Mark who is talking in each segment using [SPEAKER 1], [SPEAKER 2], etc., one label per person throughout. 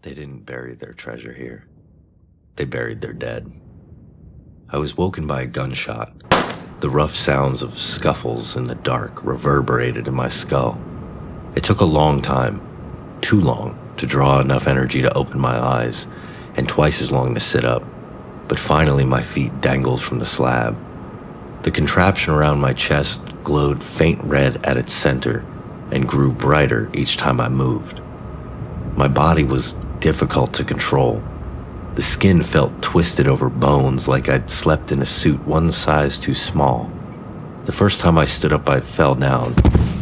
[SPEAKER 1] They didn't bury their treasure here. They buried their dead. I was woken by a gunshot. The rough sounds of scuffles in the dark reverberated in my skull. It took a long time, too long, to draw enough energy to open my eyes, and twice as long to sit up. But finally my feet dangled from the slab. The contraption around my chest glowed faint red at its center and grew brighter each time I moved. My body was difficult to control. The skin felt twisted over bones like I'd slept in a suit one size too small. The first time I stood up, I fell down,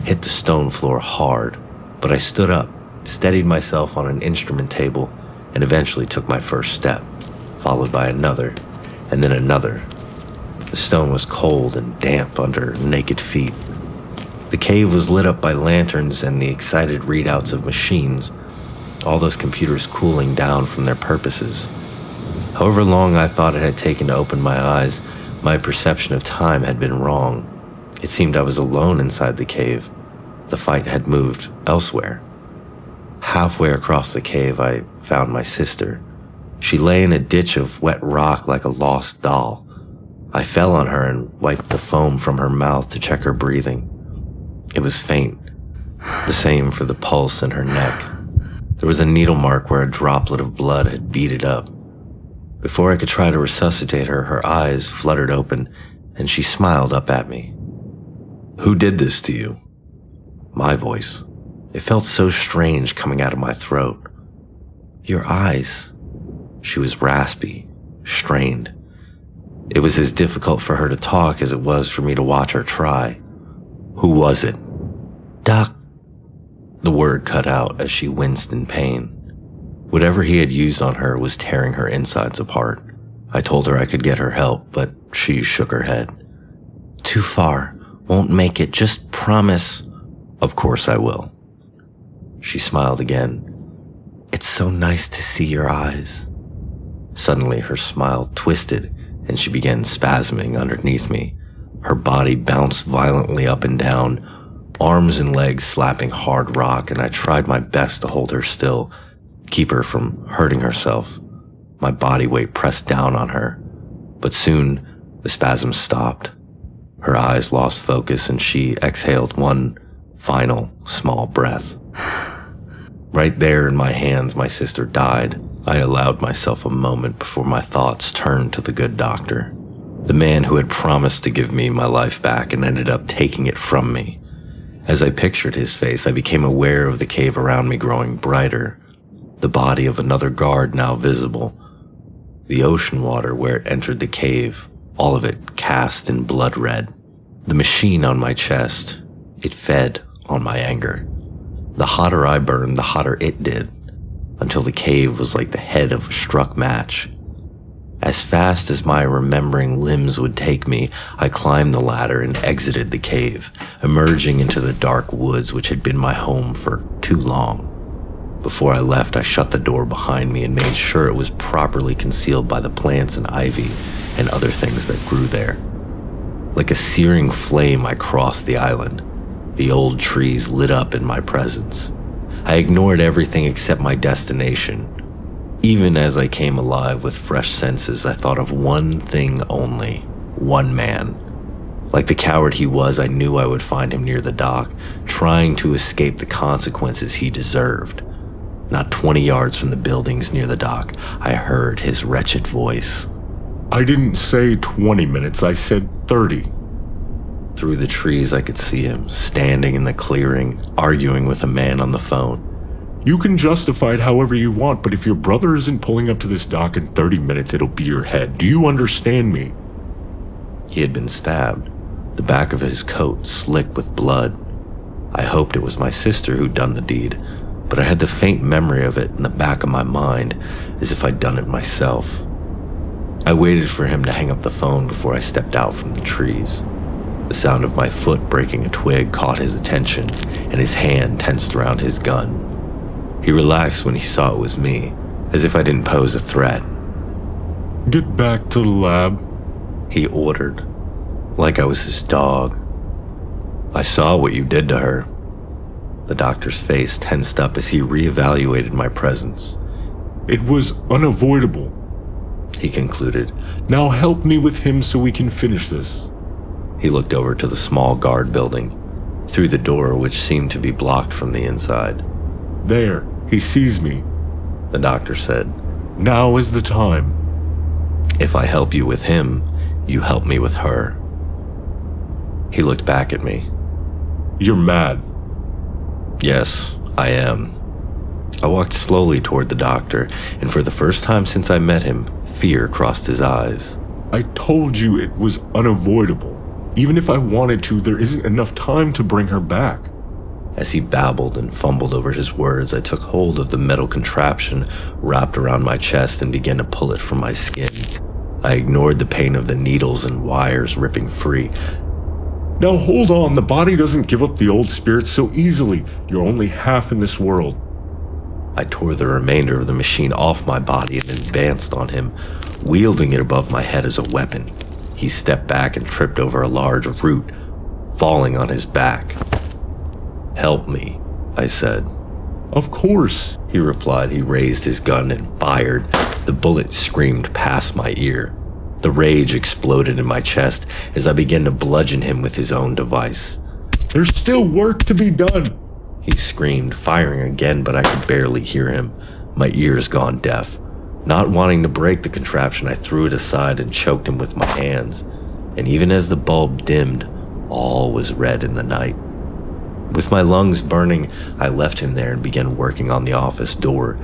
[SPEAKER 1] hit the stone floor hard, but I stood up, steadied myself on an instrument table, and eventually took my first step, followed by another, and then another. The stone was cold and damp under naked feet. The cave was lit up by lanterns and the excited readouts of machines, all those computers cooling down from their purposes. However long I thought it had taken to open my eyes, my perception of time had been wrong. It seemed I was alone inside the cave. The fight had moved elsewhere. Halfway across the cave, I found my sister. She lay in a ditch of wet rock like a lost doll. I fell on her and wiped the foam from her mouth to check her breathing. It was faint, the same for the pulse in her neck. There was a needle mark where a droplet of blood had beaded up. Before I could try to resuscitate her, her eyes fluttered open, and she smiled up at me. "Who did this to you?" My voice. It felt so strange coming out of my throat. "Your eyes." She was raspy, strained. It was as difficult for her to talk as it was for me to watch her try. "Who was it?" "Doc." The word cut out as she winced in pain. Whatever he had used on her was tearing her insides apart. I told her I could get her help, but she shook her head. "Too far. Won't make it. Just promise." "Of course I will." She smiled again. "It's so nice to see your eyes." Suddenly her smile twisted and she began spasming underneath me. Her body bounced violently up and down, arms and legs slapping hard rock, and I tried my best to hold her still, keep her from hurting herself. My body weight pressed down on her, but soon the spasms stopped. Her eyes lost focus and she exhaled one final small breath. Right there in my hands, my sister died. I allowed myself a moment before my thoughts turned to the good doctor, the man who had promised to give me my life back and ended up taking it from me. As I pictured his face, I became aware of the cave around me growing brighter, the body of another guard now visible, the ocean water where it entered the cave, all of it cast in blood red. The machine on my chest, it fed on my anger. The hotter I burned, the hotter it did, until the cave was like the head of a struck match. As fast as my remembering limbs would take me, I climbed the ladder and exited the cave, emerging into the dark woods which had been my home for too long. Before I left, I shut the door behind me and made sure it was properly concealed by the plants and ivy and other things that grew there. Like a searing flame, I crossed the island. The old trees lit up in my presence. I ignored everything except my destination. Even as I came alive with fresh senses, I thought of one thing only, one man. Like the coward he was, I knew I would find him near the dock, trying to escape the consequences he deserved. Not 20 yards from the buildings near the dock, I heard his wretched voice.
[SPEAKER 2] "I didn't say 20 minutes, I said 30.
[SPEAKER 1] Through the trees, I could see him, standing in the clearing, arguing with a man on the phone.
[SPEAKER 2] "You can justify it however you want, but if your brother isn't pulling up to this dock in 30 minutes, it'll be your head. Do you understand me?"
[SPEAKER 1] He had been stabbed, the back of his coat slick with blood. I hoped it was my sister who'd done the deed, but I had the faint memory of it in the back of my mind, as if I'd done it myself. I waited for him to hang up the phone before I stepped out from the trees. The sound of my foot breaking a twig caught his attention, and his hand tensed around his gun. He relaxed when he saw it was me, as if I didn't pose a threat.
[SPEAKER 2] "Get back to the lab,"
[SPEAKER 1] he ordered, like I was his dog. "I saw what you did to her." The doctor's face tensed up as he reevaluated my presence.
[SPEAKER 2] It was unavoidable.
[SPEAKER 1] He concluded.
[SPEAKER 2] Now help me with him so we can finish this.
[SPEAKER 1] He looked over to the small guard building, through the door which seemed to be blocked from the inside.
[SPEAKER 2] There, he sees me.
[SPEAKER 1] The doctor said.
[SPEAKER 2] Now is the time.
[SPEAKER 1] If I help you with him, you help me with her. He looked back at me.
[SPEAKER 2] You're mad.
[SPEAKER 1] Yes, I am. I walked slowly toward the doctor, and for the first time since I met him, fear crossed his eyes.
[SPEAKER 2] I told you it was unavoidable. Even if I wanted to, there isn't enough time to bring her back.
[SPEAKER 1] As he babbled and fumbled over his words, I took hold of the metal contraption wrapped around my chest and began to pull it from my skin. I ignored the pain of the needles and wires ripping free.
[SPEAKER 2] Now hold on, the body doesn't give up the old spirit so easily. You're only half in this world.
[SPEAKER 1] I tore the remainder of the machine off my body and advanced on him, wielding it above my head as a weapon. He stepped back and tripped over a large root, falling on his back. Help me, I said.
[SPEAKER 2] Of course,
[SPEAKER 1] he replied. He raised his gun and fired. The bullet screamed past my ear. The rage exploded in my chest as I began to bludgeon him with his own device.
[SPEAKER 2] There's still work to be done,
[SPEAKER 1] he screamed, firing again, but I could barely hear him, my ears gone deaf. Not wanting to break the contraption, I threw it aside and choked him with my hands. And even as the bulb dimmed, all was red in the night. With my lungs burning, I left him there and began working on the office door,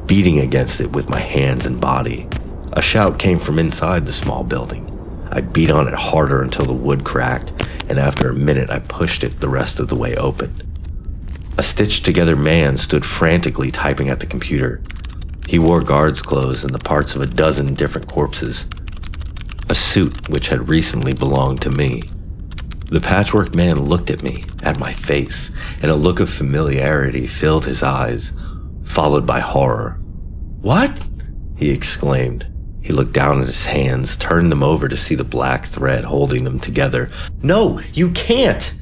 [SPEAKER 1] beating against it with my hands and body. A shout came from inside the small building. I beat on it harder until the wood cracked, and after a minute I pushed it the rest of the way open. A stitched-together man stood frantically typing at the computer. He wore guard's clothes and the parts of a dozen different corpses. A suit which had recently belonged to me. The patchwork man looked at me, at my face, and a look of familiarity filled his eyes, followed by horror. "What?" he exclaimed. He looked down at his hands, turned them over to see the black thread holding them together. "No, you can't!"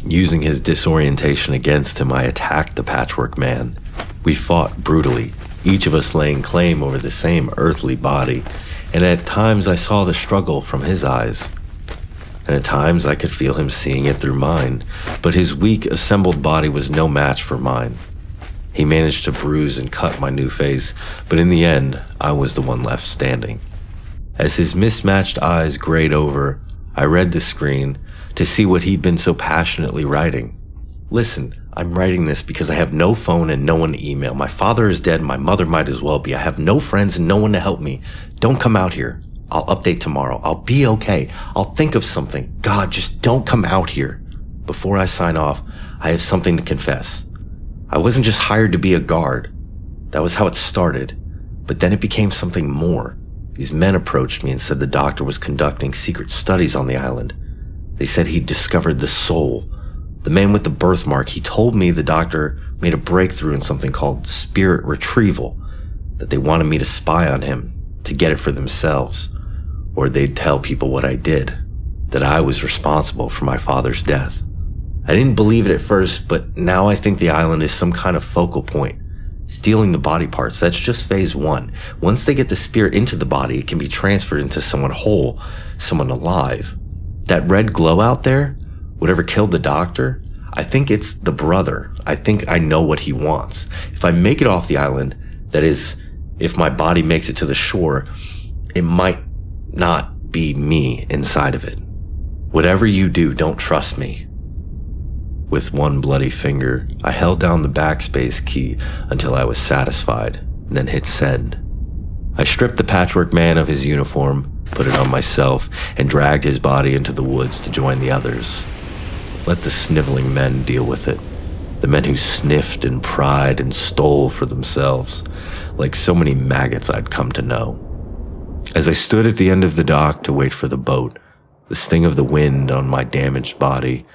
[SPEAKER 1] Using his disorientation against him, I attacked the patchwork man. We fought brutally, each of us laying claim over the same earthly body, and at times I saw the struggle from his eyes. And at times I could feel him seeing it through mine, but his weak, assembled body was no match for mine. He managed to bruise and cut my new face, but in the end, I was the one left standing. As his mismatched eyes grayed over, I read the screen to see what he'd been so passionately writing. "Listen, I'm writing this because I have no phone and no one to email. My father is dead, my mother might as well be. I have no friends and no one to help me. Don't come out here. I'll update tomorrow. I'll be okay. I'll think of something. God, just don't come out here. Before I sign off, I have something to confess. I wasn't just hired to be a guard. That was how it started. But then it became something more. These men approached me and said the doctor was conducting secret studies on the island. They said he'd discovered the soul. The man with the birthmark, he told me the doctor made a breakthrough in something called spirit retrieval, that they wanted me to spy on him, to get it for themselves, or they'd tell people what I did, that I was responsible for my father's death. I didn't believe it at first, but now I think the island is some kind of focal point. Stealing the body parts, that's just phase one. Once they get the spirit into the body, it can be transferred into someone whole, someone alive. That red glow out there, whatever killed the doctor, I think it's the brother. I think I know what he wants. If I make it off the island, that is, if my body makes it to the shore, it might not be me inside of it. Whatever you do, don't trust me. With one bloody finger, I held down the backspace key until I was satisfied, and then hit send. I stripped the patchwork man of his uniform, put it on myself, and dragged his body into the woods to join the others. Let the sniveling men deal with it. The men who sniffed and pried and stole for themselves, like so many maggots I'd come to know. As I stood at the end of the dock to wait for the boat, the sting of the wind on my damaged body,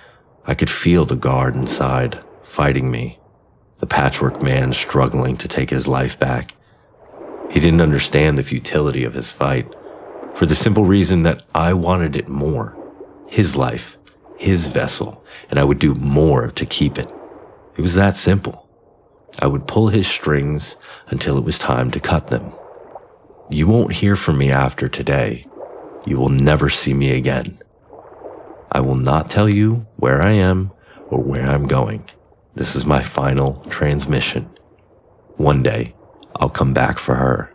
[SPEAKER 1] I could feel the guard inside, fighting me, the patchwork man struggling to take his life back. He didn't understand the futility of his fight, for the simple reason that I wanted it more. His life, his vessel, and I would do more to keep it. It was that simple. I would pull his strings until it was time to cut them. You won't hear from me after today. You will never see me again. I will not tell you where I am or where I'm going. This is my final transmission. One day, I'll come back for her.